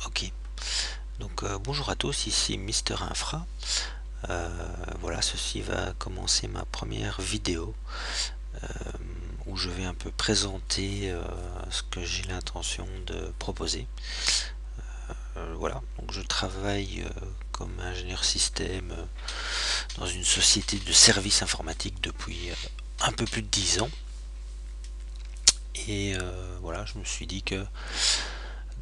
Ok, donc bonjour à tous, ici Mister Infra. Voilà, ceci va commencer ma première vidéo euh, où je vais un peu présenter ce que j'ai l'intention de proposer. Voilà, donc je travaille comme ingénieur système dans une société de services informatiques depuis un peu plus de 10 ans. Et voilà, je me suis dit que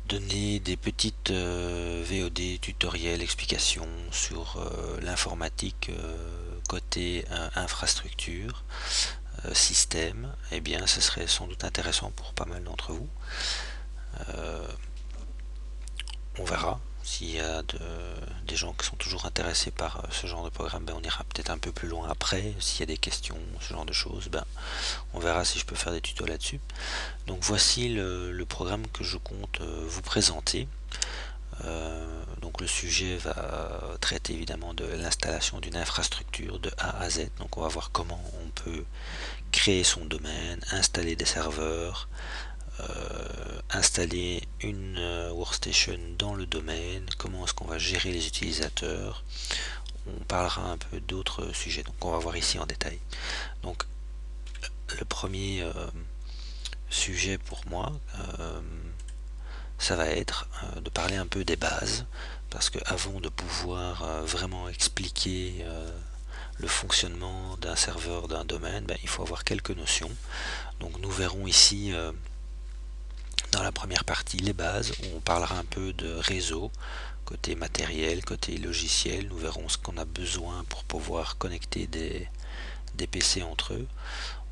donner des petites VOD tutoriels, explications sur l'informatique côté infrastructure, système, eh bien ce serait sans doute intéressant pour pas mal d'entre vous. On verra s'il y a des gens qui sont toujours intéressés par ce genre de programme, ben on ira peut-être un peu plus loin après. S'il y a des questions, ce genre de choses, ben on verra si je peux faire des tutos là-dessus. Donc voici le programme que je compte vous présenter. Donc le sujet va traiter évidemment de l'installation d'une infrastructure de A à Z. Donc on va voir comment on peut créer son domaine, installer des serveurs, installer une workstation dans le domaine, comment est-ce qu'on va gérer les utilisateurs. On parlera un peu d'autres sujets, donc on va voir ici en détail. Donc le premier sujet pour moi, ça va être de parler un peu des bases, parce que avant de pouvoir vraiment expliquer le fonctionnement d'un serveur, d'un domaine, ben, il faut avoir quelques notions. Donc nous verrons ici dans la première partie les bases, où on parlera un peu de réseau, côté matériel, côté logiciel. Nous verrons ce qu'on a besoin pour pouvoir connecter des PC entre eux.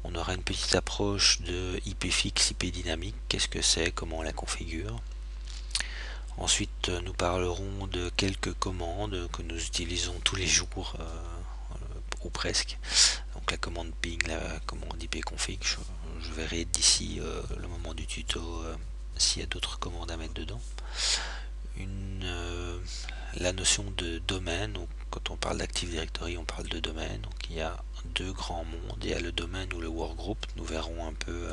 On aura une petite approche de IP fixe, IP dynamique, qu'est-ce que c'est, comment on la configure. Ensuite, nous parlerons de quelques commandes que nous utilisons tous les jours, ou presque. Donc la commande ping, la commande ipconfig. Je verrai d'ici le moment du tuto s'il y a d'autres commandes à mettre dedans. La notion de domaine. Donc, quand on parle d'Active Directory, on parle de domaine. Donc il y a deux grands mondes. Il y a le domaine ou le workgroup. Nous verrons un peu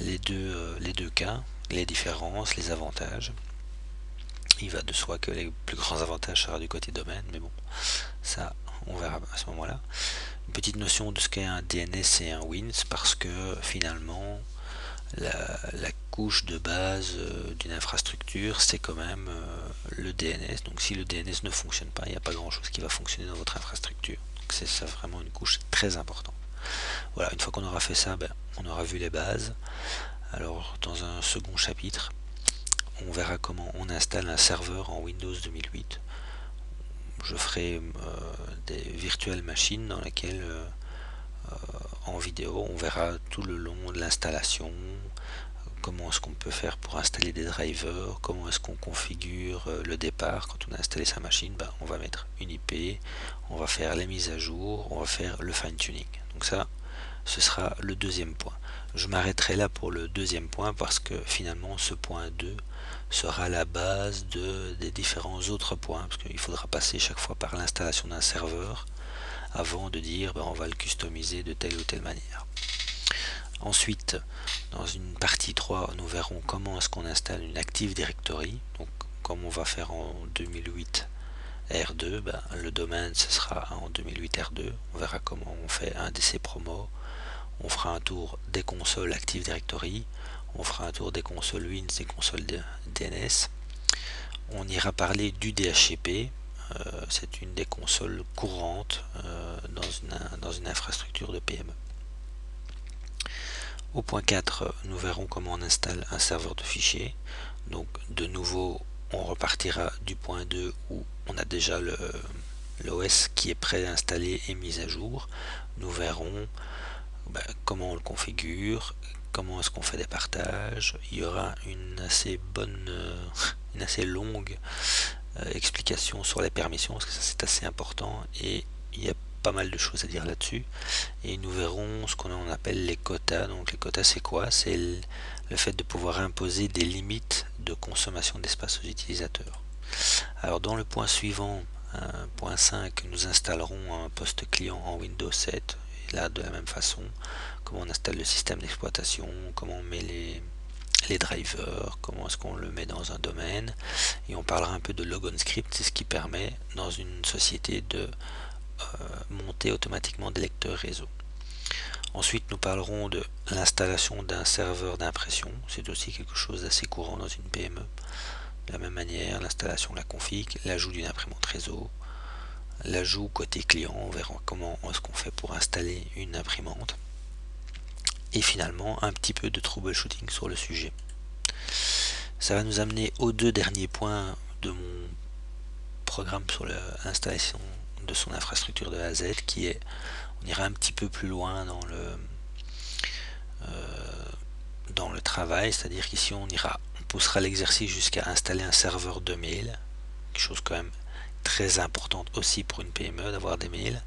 les deux cas, les différences, les avantages. Il va de soi que les plus grands avantages sera du côté domaine, mais bon, ça, on verra à ce moment-là. Une petite notion de ce qu'est un DNS et un WINS, parce que finalement, la couche de base d'une infrastructure, c'est quand même le DNS. Donc si le DNS ne fonctionne pas, il n'y a pas grand-chose qui va fonctionner dans votre infrastructure. Donc c'est ça vraiment une couche très importante. Voilà, une fois qu'on aura fait ça, ben, on aura vu les bases. Alors dans un second chapitre, on verra comment on installe un serveur en Windows 2008. Je ferai des virtuelles machines dans lesquelles en vidéo on verra tout le long de l'installation, comment est-ce qu'on peut faire pour installer des drivers, comment est-ce qu'on configure le départ. Quand on a installé sa machine, ben, on va mettre une IP, on va faire les mises à jour, on va faire le fine tuning. Donc ça, ce sera le deuxième point. Je m'arrêterai là pour le deuxième point parce que finalement ce point 2 sera la base des différents autres points, parce qu'il faudra passer chaque fois par l'installation d'un serveur avant de dire ben, on va le customiser de telle ou telle manière. Ensuite, dans une partie 3, nous verrons comment est-ce qu'on installe une Active Directory. Donc, comme on va faire en 2008 R2, ben, le domaine ce sera en 2008 R2. On verra comment on fait un DC promo. On fera un tour des consoles Active Directory. On fera un tour des consoles Wins, des consoles DNS. On ira parler du DHCP. C'est une des consoles courantes dans une infrastructure de PME. Au point 4, nous verrons comment on installe un serveur de fichiers. Donc de nouveau, on repartira du point 2 où on a déjà l'OS qui est prêt à installer et mis à jour. Nous verrons comment on le configure, comment est-ce qu'on fait des partages. Il y aura une assez longue explication sur les permissions, parce que ça c'est assez important et il y a pas mal de choses à dire là-dessus. Et nous verrons ce qu'on appelle les quotas. Donc les quotas c'est quoi? C'est le fait de pouvoir imposer des limites de consommation d'espace aux utilisateurs. Alors dans le point suivant, point 5, nous installerons un poste client en Windows 7. Et là de la même façon, comment on installe le système d'exploitation, comment on met les drivers, comment est-ce qu'on le met dans un domaine, et on parlera un peu de logon script, c'est ce qui permet dans une société de monter automatiquement des lecteurs réseau. Ensuite, nous parlerons de l'installation d'un serveur d'impression. C'est aussi quelque chose d'assez courant dans une PME. De la même manière, l'installation de la config, l'ajout d'une imprimante réseau, l'ajout côté client, on verra comment est-ce qu'on fait pour installer une imprimante. Et finalement, un petit peu de troubleshooting sur le sujet. Ça va nous amener aux deux derniers points de mon programme sur l'installation de son infrastructure de A à Z, qui est, on ira un petit peu plus loin dans le travail, c'est-à-dire qu'ici on poussera l'exercice jusqu'à installer un serveur de mail, quelque chose quand même très importante aussi pour une PME d'avoir des mails.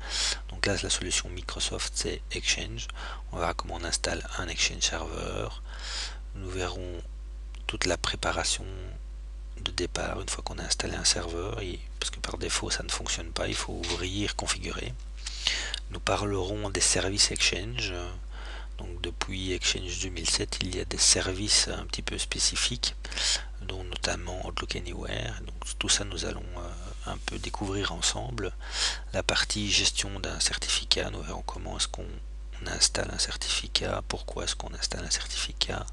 Donc là la solution Microsoft c'est Exchange. On verra comment on installe un Exchange Server. Nous verrons toute la préparation de départ une fois qu'on a installé un serveur, parce que par défaut ça ne fonctionne pas, il faut ouvrir, configurer. Nous parlerons des services Exchange. Donc depuis Exchange 2007, il y a des services un petit peu spécifiques, dont notamment Outlook Anywhere. Donc tout ça, nous allons un peu découvrir ensemble. La partie gestion d'un certificat, nous verrons comment est-ce qu'on installe un certificat, pourquoi est-ce qu'on installe un certificat.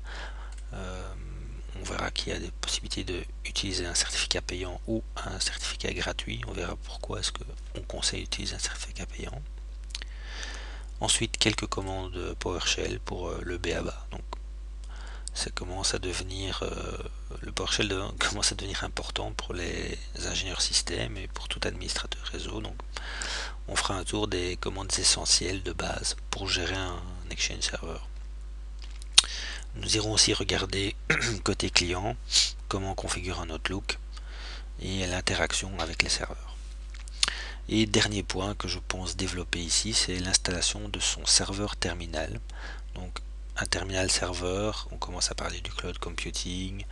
On verra qu'il y a des possibilités d'utiliser un certificat payant ou un certificat gratuit. On verra pourquoi est-ce qu'on conseille d'utiliser un certificat payant. Ensuite, quelques commandes PowerShell pour le BABA. Donc, ça commence à devenir le PowerShell commence à devenir important pour les ingénieurs système et pour tout administrateur réseau. Donc, on fera un tour des commandes essentielles de base pour gérer un Exchange Server. Nous irons aussi regarder côté client comment on configure un Outlook et l'interaction avec les serveurs. Et dernier point que je pense développer ici, c'est l'installation de son serveur terminal. Donc un terminal serveur, on commence à parler du cloud computing,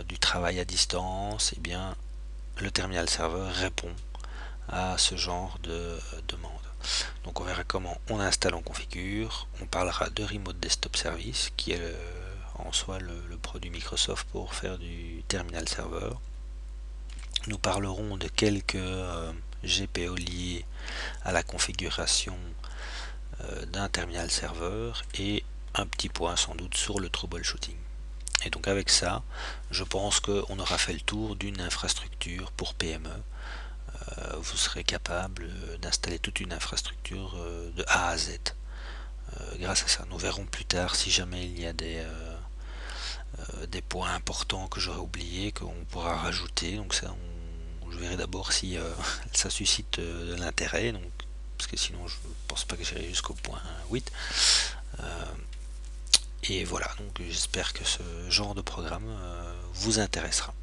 du travail à distance, et bien le terminal serveur répond à ce genre de demande. Donc on verra comment on installe, on configure, on parlera de Remote Desktop Service qui est en soi le produit Microsoft pour faire du terminal serveur. Nous parlerons de quelques GPO liés à la configuration d'un terminal serveur et un petit point sans doute sur le troubleshooting. Et donc avec ça, je pense qu'on aura fait le tour d'une infrastructure pour PME. Vous serez capable d'installer toute une infrastructure de A à Z grâce à ça. Nous verrons plus tard si jamais il y a des points importants que j'aurais oublié qu'on pourra rajouter. Donc ça, je verrai d'abord si ça suscite de l'intérêt, donc parce que sinon je pense pas que j'irai jusqu'au point 8. Et voilà, donc j'espère que ce genre de programme vous intéressera.